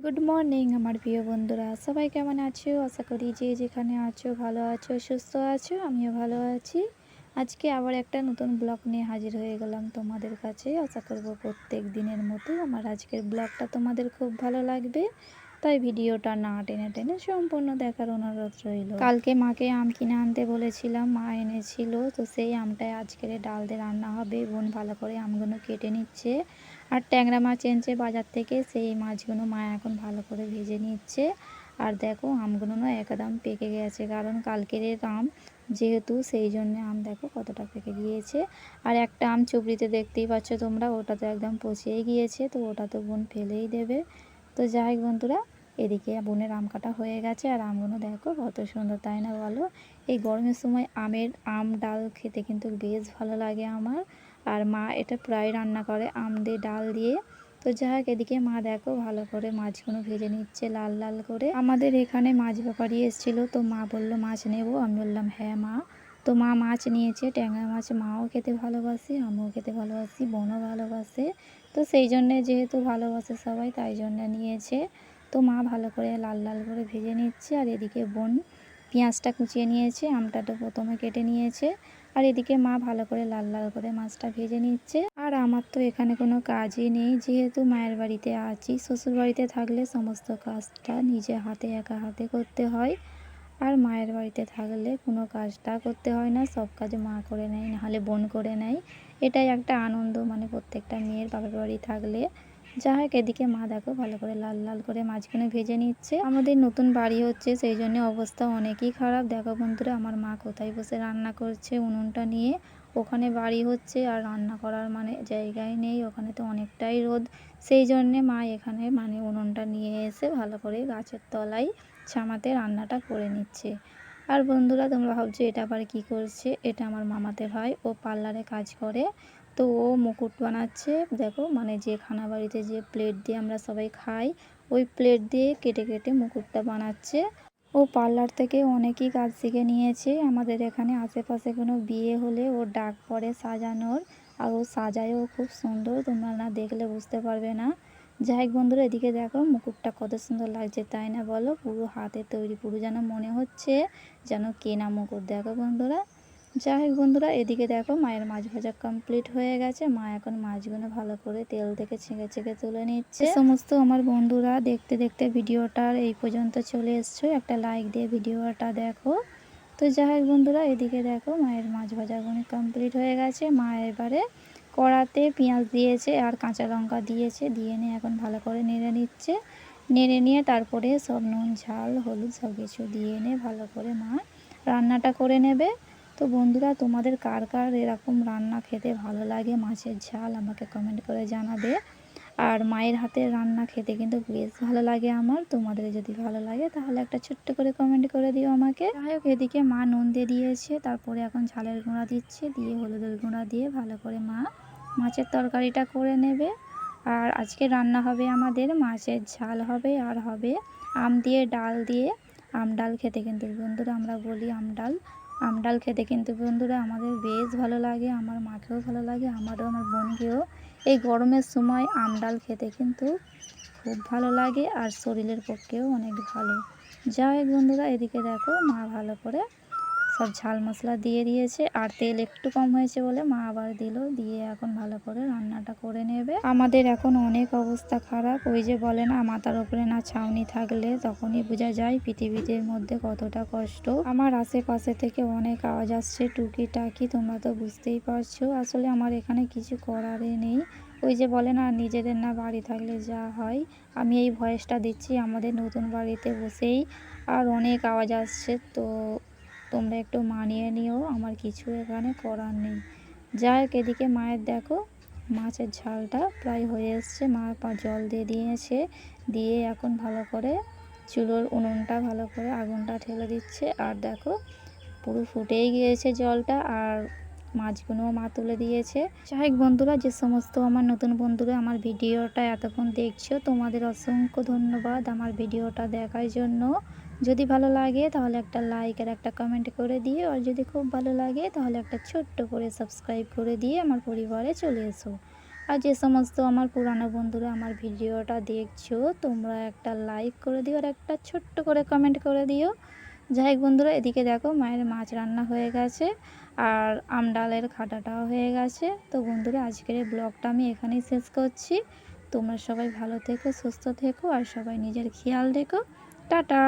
Good morning আমার প্রিয় বন্ধুরা, সবাই কেমন আছো? আশা করি যে যেখানে আছো ভালো আছো, সুস্থ আছো। আমিও ভালো আছি। আজকে আবার একটা নতুন ব্লগ নিয়ে হাজির হয়ে গেলাম তোমাদের কাছে। আশা করব প্রত্যেক দিনের মতো আমার আজকের ব্লগটা তোমাদের খুব ভালো লাগবে, তাই ভিডিওটা না টেনে টেনে সম্পূর্ণ দেখার অনুরোধ রইল। কালকে মাকে আম কিনে আনতে বলেছিলাম, মা এনেছিল, তো সেই আমটাই আজকের ডাল দিয়ে রান্না হবে। বোন ভালো করে আমগুলো কেটে নিচ্ছে, আর ট্যাংরা মাছ এনেছে বাজার থেকে, সেই মাছগুলো মা এখন ভালো করে ভেজে নিচ্ছে। আর দেখো আমগুলো না একদম পেকে গেছে, কারণ কালকের আম যেহেতু, সেই জন্য আম দেখো কতটা পেকে গিয়েছে। আর একটা আম চুবড়িতে দেখতেই পাচ্ছ তোমরা, ওটা তো একদম পচেই গিয়েছে, তো ওটা তো বোন ফেলেই দেবে। তো যাই হোক বন্ধুরা, এদিকে বোনের আম কাটা হয়ে গেছে, আর আমগুলো দেখো কত সুন্দর, তাই না বলো? এই গরমের সময় আম ডাল খেতে কিন্তু বেশ ভালো লাগে আমার। আর মা এটা প্রায় রান্না করে আম দিয়ে ডাল দিয়ে। তো যাই হোক, এদিকে মা দেখো ভালো করে মাছগুলো ভেজে নিচ্ছে লাল লাল করে। আমাদের এখানে মাছ ব্যাপারী এসেছিল, তো মা বললো মাছ নেবো, আমি বললাম হ্যাঁ মা। তো মা মাছ নিয়েছে, ট্যাংরা মাছ। মাও খেতে ভালোবাসে, আমিও খেতে ভালোবাসি, বোনও ভালোবাসে। তো সেই জন্যে, যেহেতু ভালোবাসে সবাই, তাই জন্য নিয়েছে। তো মা ভালো করে লাল লাল করে ভেজে নিচ্ছে, আর এদিকে বোন পেঁয়াজটা কুচিয়ে নিয়েছে, আমটা তো প্রথমে কেটে নিয়েছে। আর এদিকে মা ভালো করে লাল লাল করে মাছটা ভেজে নিচ্ছে। আর আমার তো এখানে কোনো কাজই নেই, যেহেতু মায়ের বাড়িতে আছি। শ্বশুর বাড়িতে থাকলে সমস্ত কাজটা নিজে হাতে একা হাতে করতে হয়, আর মায়ের বাড়িতে থাকলে কোনো কাজটা করতে হয় না, সব কাজ মা করে নেয়, নাহলে বোন করে নেয়। এটাই একটা আনন্দ, মানে প্রত্যেকটা মেয়ের বাপের বাড়ি থাকলে। যা হোক, এদিকে মা দেখো ভালো করে লাল লাল করে মাছগুলো ভেজে নিচ্ছে। আমাদের নতুন বাড়ি হচ্ছে, সেই জন্য অবস্থা অনেকই খারাপ। দেখো বন্ধুরা, আমার মা কোথায় বসে রান্না করছে উনুনটা নিয়ে। ওখানে বাড়ি হচ্ছে, আর রান্না করার মানে জায়গায় নেই, ওখানে তো অনেকটাই রোদ। সেই জন্যে মা এখানে মানে উনুনটা নিয়ে এসে ভালো করে গাছের তলায় ছামাতে রান্নাটা করে নিচ্ছে। আর বন্ধুরা, তোমরা ভাবছো এটা আবার কী করছে? এটা আমার মামাতে ভাই, ও পার্লারে কাজ করে। তো ও মুকুট বানাচ্ছে। দেখো, মানে যে খানা বাড়িতে যে প্লেট দিয়ে আমরা সবাই খাই, ওই প্লেট দিয়ে কেটে কেটে মুকুটটা বানাচ্ছে। ও পার্লার থেকে অনেকই কাজ শিখে নিয়েছে। আমাদের এখানে আশেপাশে কোনো বিয়ে হলে ওর ডাক পড়ে সাজানোর, আর ও সাজায়ও খুব সুন্দর, তোমরা না দেখলে বুঝতে পারবে না। যাই হোক বন্ধুরা, এদিকে দেখো মুকুটটা কত সুন্দর লাগছে, তাই না বলো? পুরো হাতে তৈরি, পুরো যেন মনে হচ্ছে যেন কেনা মুকুট। দেখো বন্ধুরা, যাই হোক বন্ধুরা, এদিকে দেখো মায়ের মাছ ভাজা কমপ্লিট হয়ে গেছে। মা এখন মাছগুলো ভালো করে তেল থেকে ছেঁকে ছেঁকে তুলে নিচ্ছে। সমস্ত আমার বন্ধুরা দেখতে দেখতে ভিডিওটার এই পর্যন্ত চলে এসছো, একটা লাইক দিয়ে ভিডিওটা দেখো। তো যাই হোক বন্ধুরা, এদিকে দেখো মায়ের মাছ ভাজাগুলো কমপ্লিট হয়ে গেছে। মা এবারে কড়াতে পেঁয়াজ দিয়েছে আর কাঁচা লঙ্কা দিয়েছে, দিয়ে নিয়ে এখন ভালো করে নেড়ে নিচ্ছে। নেড়ে নিয়ে তারপরে সব নুন ঝাল হলুদ সব কিছু দিয়ে নিয়ে ভালো করে মা রান্নাটা করে নেবে। তো বন্ধুরা, তোমাদের কার কার এরকম রান্না খেতে ভালো লাগে, মাছের ঝাল, আমাকে কমেন্ট করে জানাবে। আর মায়ের হাতের রান্না খেতে কিন্তু বেশ ভালো লাগে আমার। তোমাদের যদি ভালো লাগে তাহলে একটা ছোট্ট করে কমেন্ট করে দিও আমাকে। যাই হোক, এদিকে মা নুন দিয়ে দিয়েছে, তারপরে এখন ঝালের গুঁড়া দিচ্ছে, দিয়ে হলুদের গুঁড়া দিয়ে ভালো করে মা মাছের তরকারিটা করে নেবে। আর আজকে রান্না হবে আমাদের মাছের ঝাল হবে, আর হবে আম দিয়ে ডাল দিয়ে। আম ডাল খেতে কিন্তু বন্ধুরা আমরা বলি আম ডাল। আম ডাল খেতে কিন্তু বন্ধুরা আমাদের বেশ ভালো লাগে, আমার মাকেও ভালো লাগে, আমারও, আমার বোনকেও। এই গরমের সময় আম ডাল খেতে কিন্তু খুব ভালো লাগে, আর শরীরের পক্ষেও অনেক ভালো। যাই হোক বন্ধুরা, এদিকে দেখো মা ভালো করে সব ঝাল মশলা দিয়ে দিয়েছে, আর তেল একটু কম হয়েছে বলে মা আবার দিল, দিয়ে এখন ভালো করে রান্নাটা করে নেবে। আমাদের এখন অনেক অবস্থা খারাপ, ওই যে বলে না মাথার উপরে না ছাউনি থাকলে তখনই বোঝা যায় পৃথিবীতে মধ্যে কতটা কষ্ট। আমার আশেপাশে থেকে অনেক আওয়াজ আসছে টুকিটাকি, তোমরা তো বুঝতেই পারছো। আসলে আমার এখানে কিছু করারই নেই, ওই যে বলে না নিজেদের না বাড়ি থাকলে যা হয়। আমি এই ভয়েসটা দিচ্ছি আমাদের নতুন বাড়িতে বসেই, আর অনেক আওয়াজ আসছে, তো তোমরা একটু মানিয়ে নিও, আমার কিছু এখানে করার নেই। যাই হোক, এদিকে মায়ের দেখো মাছের ঝালটা প্রায় হয়ে এসছে, মা জল দিয়ে দিয়েছে, দিয়ে এখন ভালো করে চুলোর উনুনটা ভালো করে আগুনটা ঠেলে দিচ্ছে। আর দেখো পুরো ফুটেই গিয়েছে জলটা, আর মাছগুলোও মা তুলে দিয়েছে। যাই হোক বন্ধুরা, যে সমস্ত আমার নতুন বন্ধুরা আমার ভিডিওটা এতক্ষণ দেখছো, তোমাদের অসংখ্য ধন্যবাদ আমার ভিডিওটা দেখার জন্য। যদি ভালো লাগে তাহলে একটা লাইক আর একটা কমেন্ট করে দিয়ে, আর যদি খুব ভালো লাগে তাহলে একটা ছোট্ট করে সাবস্ক্রাইব করে দিয়ে আমার পরিবারে চলে এসো। আর যে সমস্ত আমার পুরানো বন্ধুরা আমার ভিডিওটা দেখছো, তোমরা একটা লাইক করে দিও আর একটা ছোট্ট করে কমেন্ট করে দিও। যাই হোক বন্ধুরা, এদিকে দেখো মায়ের মাছ রান্না হয়ে গেছে আর আমডালের খাটাটাও হয়ে গেছে। তো বন্ধুরা, আজকের এই ব্লগটা আমি এখানেই শেষ করছি। তোমরা সবাই ভালো থেকো, সুস্থ থেকো আর সবাই নিজের খেয়াল রেখো। টাটা।